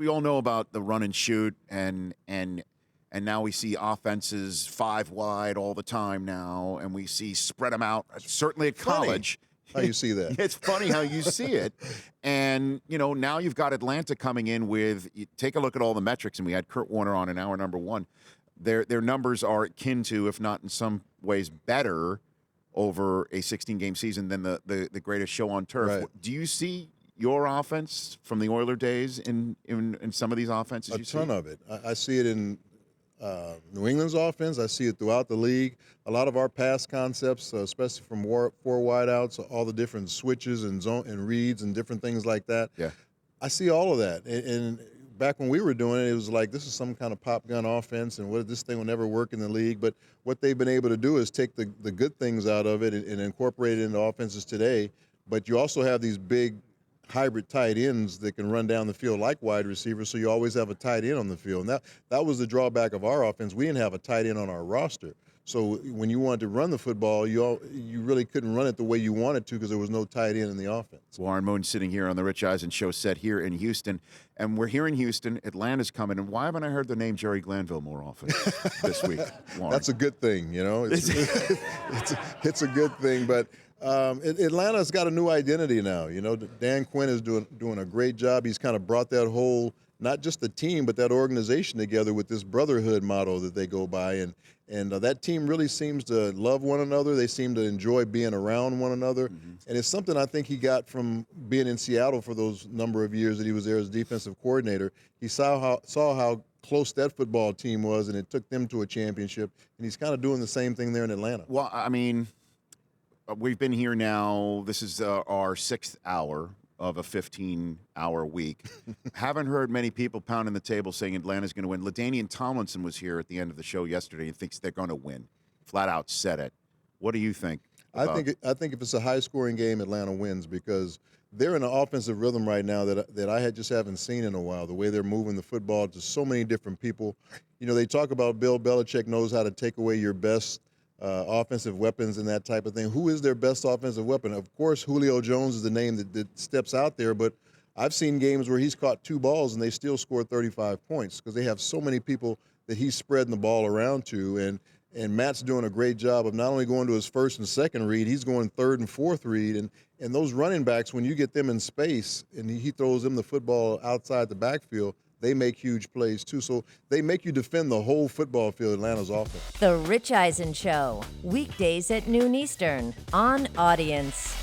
we all know about the run and shoot, and now we see offenses 5 wide all the time now, and we see spread them out. Certainly at college. How you see that? It's funny how you see it. And, now you've got Atlanta coming in with, take a look at all the metrics, and we had Kurt Warner on in hour number 1. Their numbers are akin to, if not in some ways better, over a 16-game season than the greatest show on turf. Right. Do you see your offense from the Oiler days in some of these offenses? A ton of it. I see it in New England's offense. I see it throughout the league. A lot of our pass concepts, especially from 4 wideouts, all the different switches and zone and reads and different things like that. Yeah, I see all of that. And back when we were doing it, it was like this is some kind of pop gun offense, and this thing will never work in the league. But what they've been able to do is take the good things out of it and incorporate it into offenses today. But you also have these big hybrid tight ends that can run down the field like wide receivers, so you always have a tight end on the field. And that was the drawback of our offense. We didn't have a tight end on our roster. So when you wanted to run the football, you really couldn't run it the way you wanted to because there was no tight end in the offense. Warren Moon sitting here on the Rich Eisen Show set here in Houston. And we're here in Houston. Atlanta's coming. And why haven't I heard the name Jerry Glanville more often this week, Warren? That's a good thing, It's a good thing. But Atlanta's got a new identity now. Dan Quinn is doing a great job. He's kind of brought that whole, not just the team, but that organization together with this brotherhood motto that they go by. And that team really seems to love one another. They seem to enjoy being around one another. Mm-hmm. And it's something I think he got from being in Seattle for those number of years that he was there as defensive coordinator. He saw how close that football team was, and it took them to a championship. And he's kind of doing the same thing there in Atlanta. Well, I mean, we've been here now. This is our 6th hour of a 15-hour week. Haven't heard many people pounding the table saying Atlanta's going to win. LaDainian Tomlinson was here at the end of the show yesterday and thinks they're going to win. Flat out said it. What do you think? I think if it's a high-scoring game, Atlanta wins because they're in an offensive rhythm right now that I just haven't seen in a while. The way they're moving the football to so many different people. They talk about Bill Belichick knows how to take away your best offensive weapons and that type of thing. Who is their best offensive weapon? Of course, Julio Jones is the name that steps out there, but I've seen games where he's caught 2 balls and they still scored 35 points because they have so many people that he's spreading the ball around to. And Matt's doing a great job of not only going to his first and second read, he's going third and fourth read. And those running backs, when you get them in space and he throws them the football outside the backfield, they make huge plays, too. So they make you defend the whole football field, Atlanta's offense. The Rich Eisen Show, weekdays at noon Eastern on Audience.